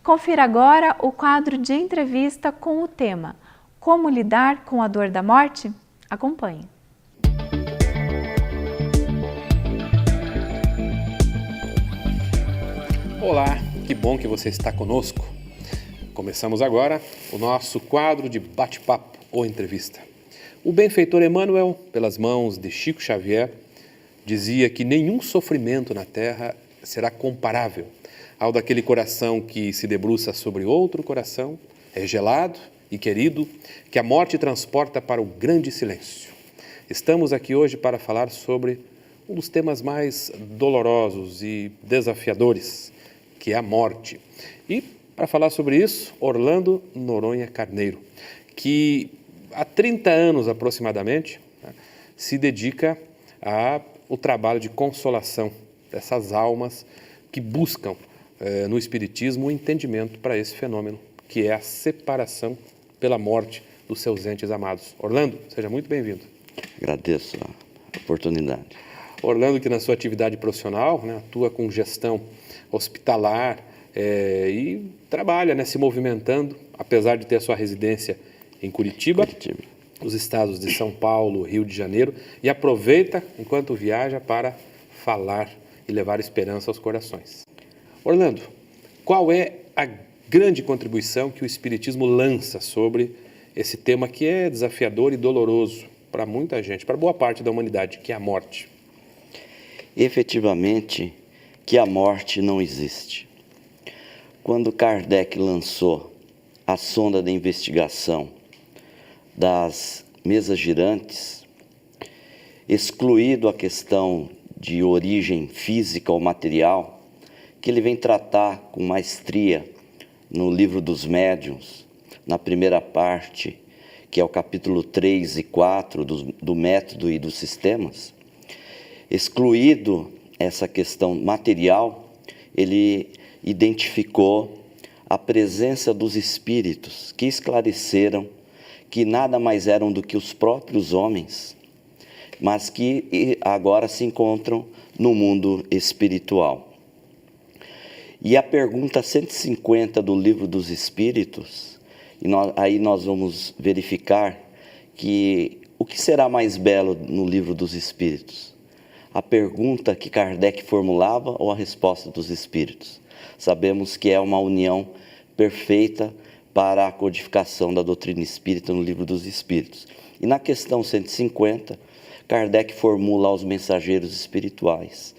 Confira agora o quadro de entrevista com o tema Como lidar com a dor da morte? Acompanhe. Olá, que bom que você está conosco. Começamos agora o nosso quadro de bate-papo ou entrevista. O benfeitor Emmanuel, pelas mãos de Chico Xavier, dizia que nenhum sofrimento na terra será comparável ao daquele coração que se debruça sobre outro coração, é gelado e querido, que a morte transporta para o grande silêncio. Estamos aqui hoje para falar sobre um dos temas mais dolorosos e desafiadores, que é a morte. E, para falar sobre isso, Orlando Noronha Carneiro, que há 30 anos aproximadamente se dedica ao trabalho de consolação dessas almas que buscam no Espiritismo o entendimento para esse fenômeno, que é a separação pela morte dos seus entes amados. Orlando, seja muito bem-vindo. Agradeço a oportunidade. Orlando, que na sua atividade profissional, atua com gestão hospitalar e trabalha se movimentando, apesar de ter a sua residência em Curitiba, os estados de São Paulo, Rio de Janeiro, e aproveita, enquanto viaja, para falar e levar esperança aos corações. Orlando, qual é a grande contribuição que o Espiritismo lança sobre esse tema que é desafiador e doloroso para muita gente, para boa parte da humanidade, que é a morte? Efetivamente, que a morte não existe. Quando Kardec lançou a sonda de investigação das mesas girantes, excluído a questão de origem física ou material, que ele vem tratar com maestria no Livro dos Médiuns, na primeira parte, que é o capítulo 3 e 4 do método e dos sistemas, excluído essa questão material, ele identificou a presença dos espíritos que esclareceram que nada mais eram do que os próprios homens, mas que agora se encontram no mundo espiritual. E a pergunta 150 do Livro dos Espíritos, aí nós vamos verificar que o que será mais belo no Livro dos Espíritos? A pergunta que Kardec formulava ou a resposta dos Espíritos? Sabemos que é uma união perfeita para a codificação da doutrina espírita no Livro dos Espíritos. E na questão 150, Kardec formula aos mensageiros espirituais: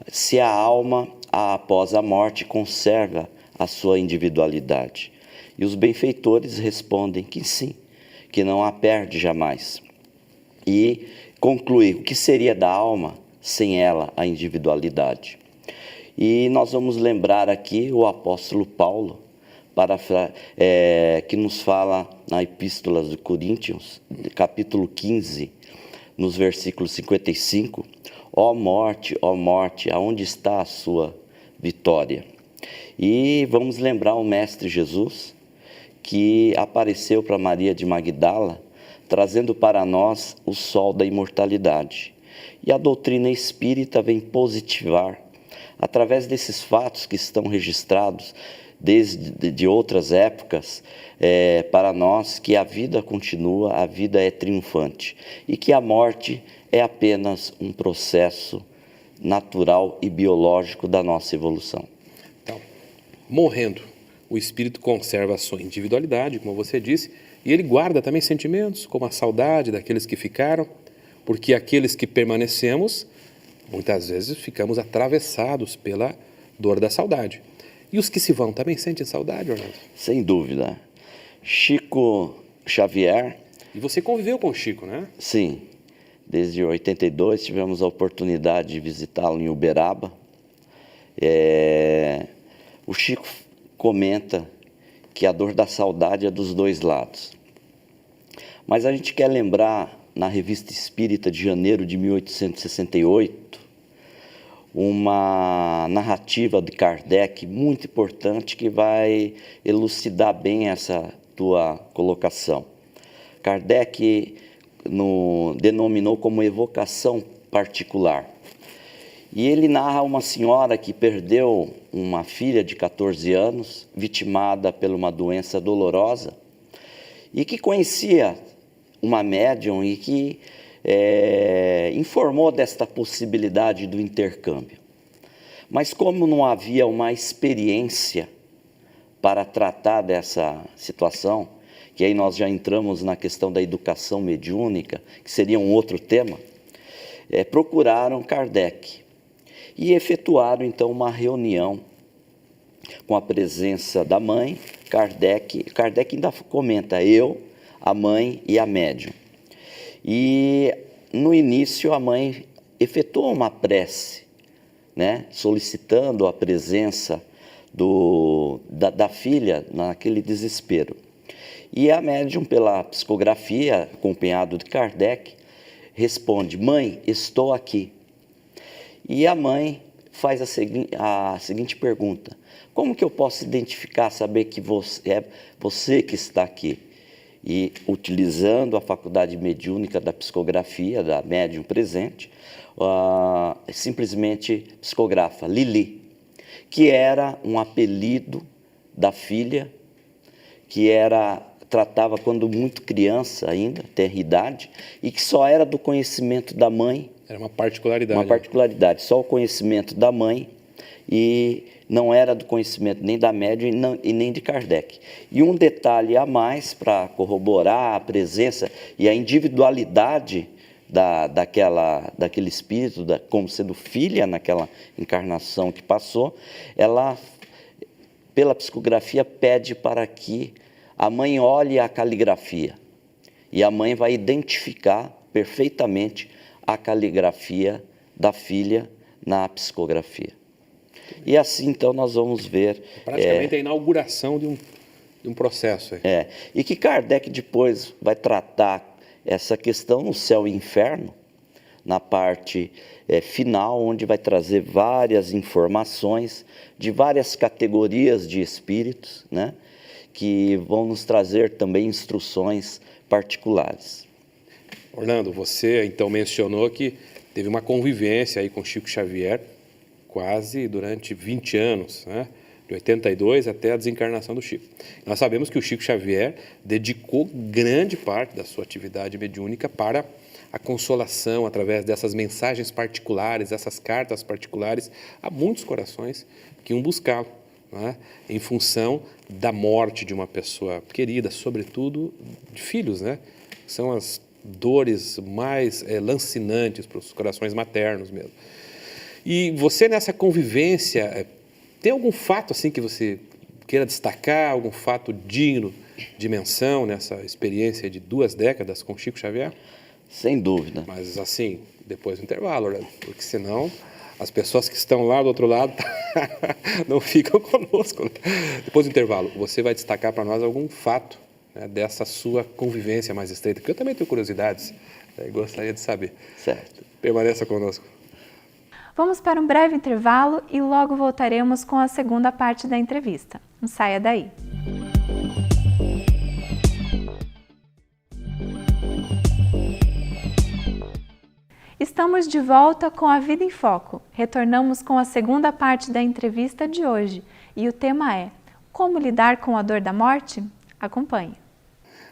se a alma, após a morte, conserva a sua individualidade. E os benfeitores respondem que sim, que não a perde jamais. E conclui: o que seria da alma sem ela, a individualidade? E nós vamos lembrar aqui o apóstolo Paulo, que nos fala na Epístola de Coríntios, capítulo 15, nos versículos 55, ó morte, aonde está a sua vitória? E vamos lembrar o Mestre Jesus, que apareceu para Maria de Magdala, trazendo para nós o sol da imortalidade. E a doutrina espírita vem positivar, através desses fatos que estão registrados desde outras épocas, para nós, que a vida continua, a vida é triunfante e que a morte é apenas um processo natural e biológico da nossa evolução. Então, morrendo, o espírito conserva a sua individualidade, como você disse, e ele guarda também sentimentos, como a saudade daqueles que ficaram, porque aqueles que permanecemos, muitas vezes ficamos atravessados pela dor da saudade. E os que se vão também sentem saudade, Orlando? Sem dúvida. Chico Xavier... E você conviveu com o Chico, né? Sim. Desde 82 tivemos a oportunidade de visitá-lo em Uberaba. O Chico comenta que a dor da saudade é dos dois lados. Mas a gente quer lembrar, na Revista Espírita de janeiro de 1868, uma narrativa de Kardec muito importante que vai elucidar bem essa tua colocação. Kardec denominou como evocação particular. E ele narra uma senhora que perdeu uma filha de 14 anos, vitimada por uma doença dolorosa, e que conhecia uma médium e que informou desta possibilidade do intercâmbio. Mas como não havia uma experiência para tratar dessa situação, que aí nós já entramos na questão da educação mediúnica, que seria um outro tema, procuraram Kardec e efetuaram então uma reunião com a presença da mãe, Kardec ainda comenta, eu, a mãe e a médium. E no início a mãe efetuou uma prece, né, solicitando a presença da filha naquele desespero. E a médium, pela psicografia, acompanhado de Kardec, responde, mãe, estou aqui. E a mãe faz a seguinte pergunta, como que eu posso identificar, saber que é você que está aqui? E utilizando a faculdade mediúnica da psicografia, da médium presente, simplesmente psicografa, Lili, que era um apelido da filha, que tratava quando muito criança ainda, tenra idade, e que só era do conhecimento da mãe. Era uma particularidade. Uma particularidade, só o conhecimento da mãe, e não era do conhecimento nem da médium e nem de Kardec. E um detalhe a mais para corroborar a presença e a individualidade daquele espírito, como sendo filha naquela encarnação que passou, ela, pela psicografia, pede para que a mãe olhe a caligrafia. E a mãe vai identificar perfeitamente a caligrafia da filha na psicografia. E assim, então, nós vamos ver... Praticamente a inauguração de um processo. E que Kardec depois vai tratar essa questão no céu e inferno, na parte final, onde vai trazer várias informações de várias categorias de espíritos, né, que vão nos trazer também instruções particulares. Orlando, você então mencionou que teve uma convivência aí com Chico Xavier quase durante 20 anos, né? De 82 até a desencarnação do Chico. Nós sabemos que o Chico Xavier dedicou grande parte da sua atividade mediúnica para a consolação através dessas mensagens particulares, essas cartas particulares a muitos corações que iam buscá-lo, né? Em função da morte de uma pessoa querida, sobretudo de filhos, né? São as dores mais lancinantes para os corações maternos mesmo. E você nessa convivência, tem algum fato assim que você queira destacar, algum fato digno de menção nessa experiência de 2 décadas com Chico Xavier? Sem dúvida. Mas assim, depois do intervalo, Orlando, porque senão as pessoas que estão lá do outro lado não ficam conosco, né? Depois do intervalo, você vai destacar para nós algum fato, né, dessa sua convivência mais estreita, porque eu também tenho curiosidades, e gostaria de saber. Certo. Permaneça conosco. Vamos para um breve intervalo e logo voltaremos com a segunda parte da entrevista. Não saia daí. Estamos de volta com a Vida em Foco. Retornamos com a segunda parte da entrevista de hoje e o tema é: como lidar com a dor da morte? Acompanhe.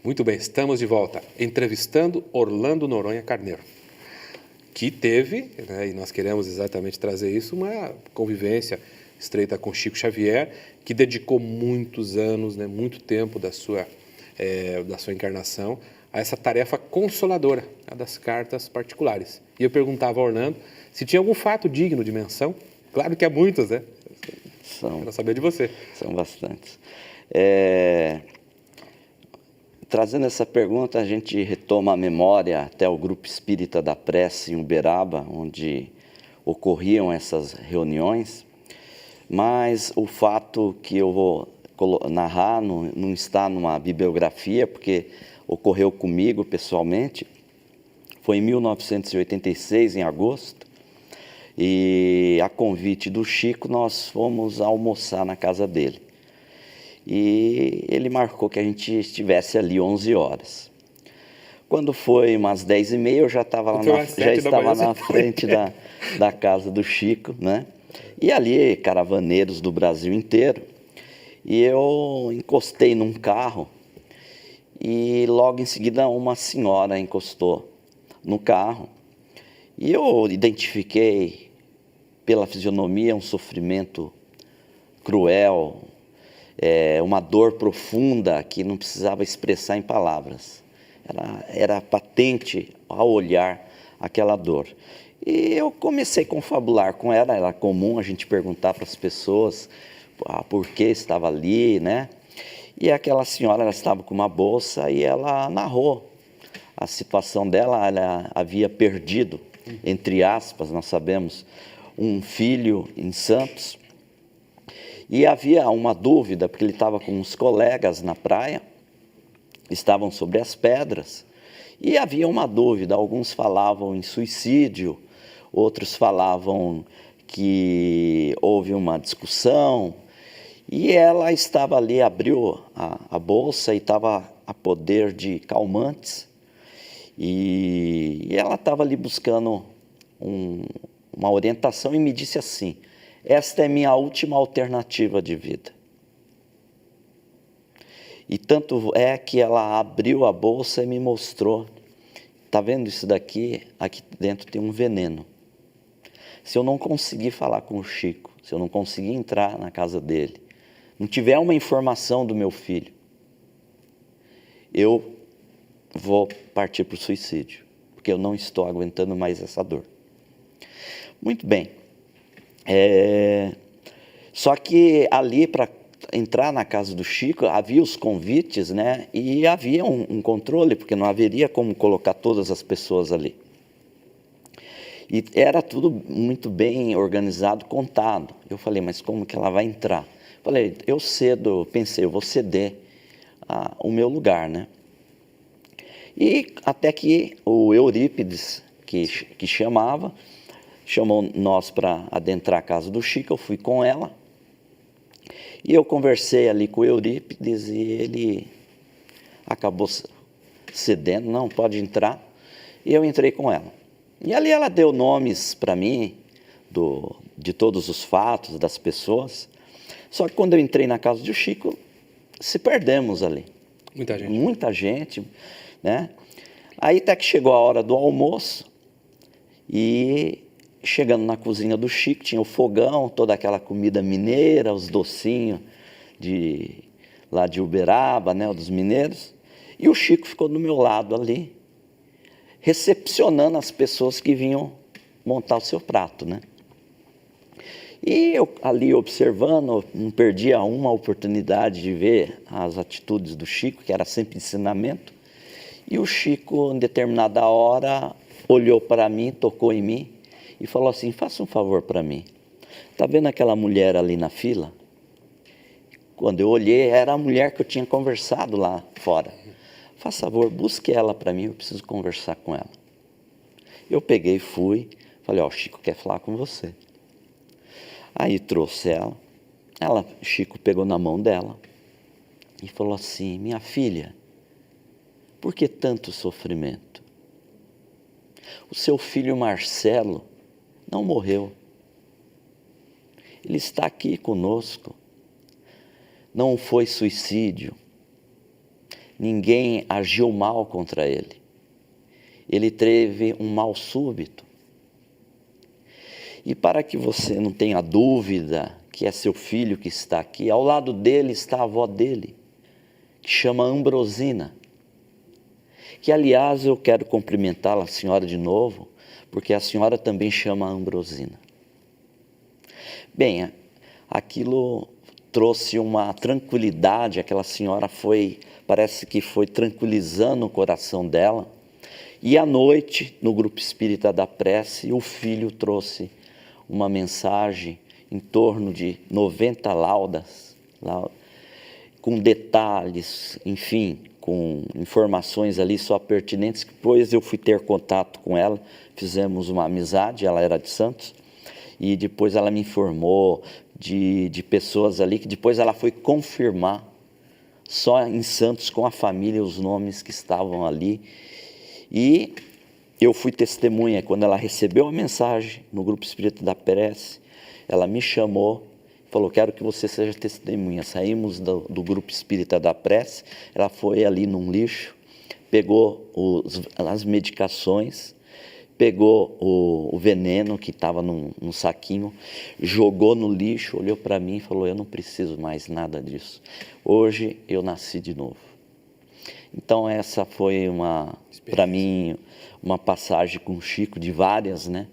Muito bem, estamos de volta entrevistando Orlando Noronha Carneiro, que teve, né, e nós queremos exatamente trazer isso, uma convivência estreita com Chico Xavier, que dedicou muitos anos, né, muito tempo da sua encarnação a essa tarefa consoladora, né, das cartas particulares. E eu perguntava ao Orlando se tinha algum fato digno de menção. Claro que há muitos, né? Quero saber de você. São bastantes. Trazendo essa pergunta, a gente retoma a memória até o Grupo Espírita da Prece em Uberaba, onde ocorriam essas reuniões, mas o fato que eu vou narrar não está numa bibliografia, porque ocorreu comigo pessoalmente. Foi em 1986, em agosto, e a convite do Chico nós fomos almoçar na casa dele. E ele marcou que a gente estivesse ali 11 horas. Quando foi umas 10h30, eu já estava lá já estava na frente da casa do Chico, né? E ali, caravaneiros do Brasil inteiro. E eu encostei num carro e logo em seguida uma senhora encostou no carro. E eu identifiquei pela fisionomia um sofrimento cruel, uma dor profunda que não precisava expressar em palavras. Era patente ao olhar aquela dor. E eu comecei a confabular com ela. Era comum a gente perguntar para as pessoas por que estava ali, né? E aquela senhora, ela estava com uma bolsa e ela narrou a situação dela. Ela havia perdido, entre aspas, nós sabemos, um filho em Santos. E havia uma dúvida, porque ele estava com uns colegas na praia, estavam sobre as pedras, e havia uma dúvida. Alguns falavam em suicídio, outros falavam que houve uma discussão, e ela estava ali, abriu a bolsa e estava a poder de calmantes, e ela estava ali buscando uma orientação e me disse assim: esta é minha última alternativa de vida. E tanto é que ela abriu a bolsa e me mostrou: está vendo isso daqui? Aqui dentro tem um veneno. Se eu não conseguir falar com o Chico, se eu não conseguir entrar na casa dele, não tiver uma informação do meu filho, eu vou partir para o suicídio, porque eu não estou aguentando mais essa dor. Muito bem. Só que ali, para entrar na casa do Chico, havia os convites, né? E havia um controle, porque não haveria como colocar todas as pessoas ali. E era tudo muito bem organizado, contado. Eu falei: mas como que ela vai entrar? Falei, eu pensei, eu vou ceder o meu lugar, né? E até que o Eurípides, que chamou nós para adentrar a casa do Chico. Eu fui com ela e eu conversei ali com o Eurípides e ele acabou cedendo: não, pode entrar. E eu entrei com ela. E ali ela deu nomes para mim de todos os fatos, das pessoas. Só que quando eu entrei na casa do Chico, se perdemos ali. Muita gente. Muita gente, né? Aí até que chegou a hora do almoço e, chegando na cozinha do Chico, tinha o fogão, toda aquela comida mineira, os docinhos lá de Uberaba, né, dos mineiros. E o Chico ficou do meu lado ali, recepcionando as pessoas que vinham montar o seu prato, né? E eu ali observando, não perdia uma oportunidade de ver as atitudes do Chico, que era sempre ensinamento. E o Chico, em determinada hora, olhou para mim, tocou em mim e falou assim: faça um favor para mim. Está vendo aquela mulher ali na fila? Quando eu olhei, era a mulher que eu tinha conversado lá fora. Faça favor, busque ela para mim, eu preciso conversar com ela. Eu peguei e fui, falei: ó, o Chico quer falar com você. Aí trouxe ela, Chico pegou na mão dela e falou assim: minha filha, por que tanto sofrimento? O seu filho Marcelo não morreu. Ele está aqui conosco. Não foi suicídio. Ninguém agiu mal contra ele. Ele teve um mal súbito. E para que você não tenha dúvida que é seu filho que está aqui, ao lado dele está a avó dele, que chama Ambrosina. Que, aliás, eu quero cumprimentá-la, a senhora, de novo, porque a senhora também chama Ambrosina. Bem, aquilo trouxe uma tranquilidade, aquela senhora parece que foi tranquilizando o coração dela. E à noite, no grupo espírita da prece, o filho trouxe uma mensagem em torno de 90 laudas, com detalhes, enfim, com informações ali só pertinentes. Depois eu fui ter contato com ela, fizemos uma amizade, ela era de Santos, e depois ela me informou de pessoas ali, que depois ela foi confirmar, só em Santos, com a família, os nomes que estavam ali. E eu fui testemunha. Quando ela recebeu a mensagem no Grupo Espírita da Prece, ela me chamou, falou, quero que você seja testemunha. Saímos do Grupo Espírita da Prece, ela foi ali num lixo, pegou as medicações, pegou o veneno que estava num saquinho, jogou no lixo, olhou para mim e falou, eu não preciso mais nada disso. Hoje eu nasci de novo. Então essa foi para mim, uma passagem com o Chico, de várias, né,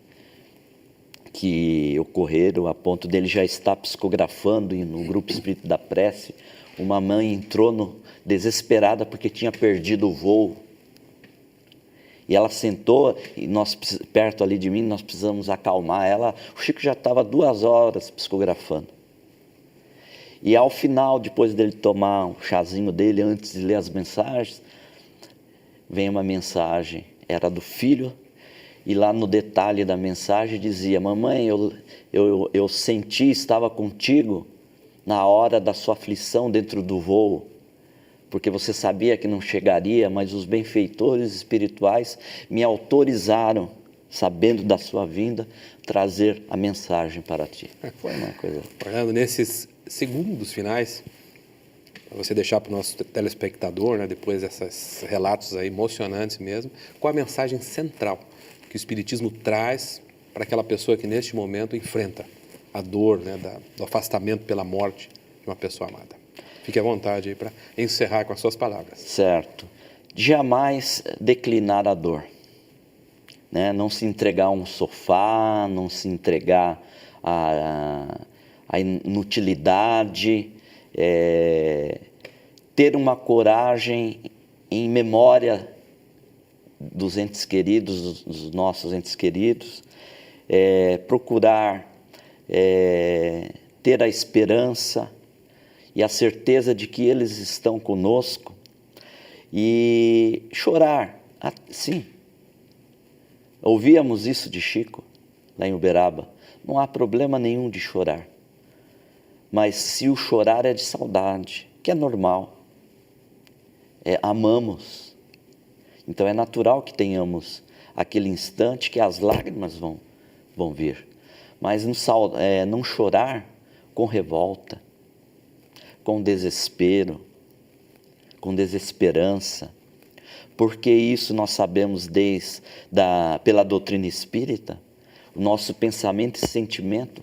que ocorreram a ponto dele já estar psicografando no Grupo Espírita da Prece. Uma mãe entrou desesperada porque tinha perdido o voo. E ela sentou, e nós, perto ali de mim, nós precisamos acalmar ela. O Chico já estava 2 horas psicografando. E ao final, depois dele tomar um chazinho dele, antes de ler as mensagens, vem uma mensagem, era do filho, e lá no detalhe da mensagem dizia, mamãe, eu senti, estava contigo na hora da sua aflição dentro do voo, porque você sabia que não chegaria, mas os benfeitores espirituais me autorizaram, sabendo da sua vinda, trazer a mensagem para ti. Foi uma coisa... Fernando, nesses segundos finais, para você deixar para o nosso telespectador, né, depois desses relatos aí emocionantes mesmo, qual a mensagem central que o Espiritismo traz para aquela pessoa que neste momento enfrenta a dor, né, do afastamento pela morte de uma pessoa amada? Fique à vontade aí para encerrar com as suas palavras. Certo. Jamais declinar a dor, né? Não se entregar a um sofá, não se entregar a inutilidade, ter uma coragem em memória dos entes queridos, dos nossos entes queridos, procurar ter a esperança e a certeza de que eles estão conosco e chorar, sim. Ouvíamos isso de Chico, lá em Uberaba, não há problema nenhum de chorar, mas se o chorar é de saudade, que é normal, amamos, então é natural que tenhamos aquele instante que as lágrimas vão vir, mas não chorar com revolta, com desespero, com desesperança, porque isso nós sabemos pela doutrina espírita, o nosso pensamento e sentimento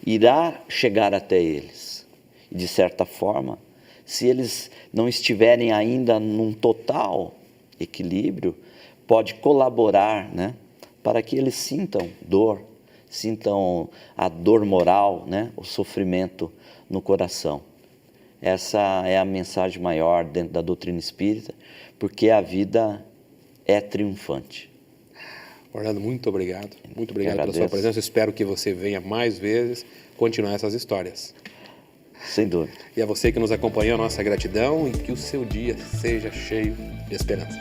irá chegar até eles. E de certa forma, se eles não estiverem ainda num total equilíbrio, pode colaborar, né, para que eles sintam a dor moral, né, o sofrimento no coração. Essa é a mensagem maior dentro da doutrina espírita, porque a vida é triunfante. Orlando, muito obrigado pela sua presença. Espero que você venha mais vezes continuar essas histórias. Sem dúvida. E a você que nos acompanhou, nossa gratidão e que o seu dia seja cheio de esperança.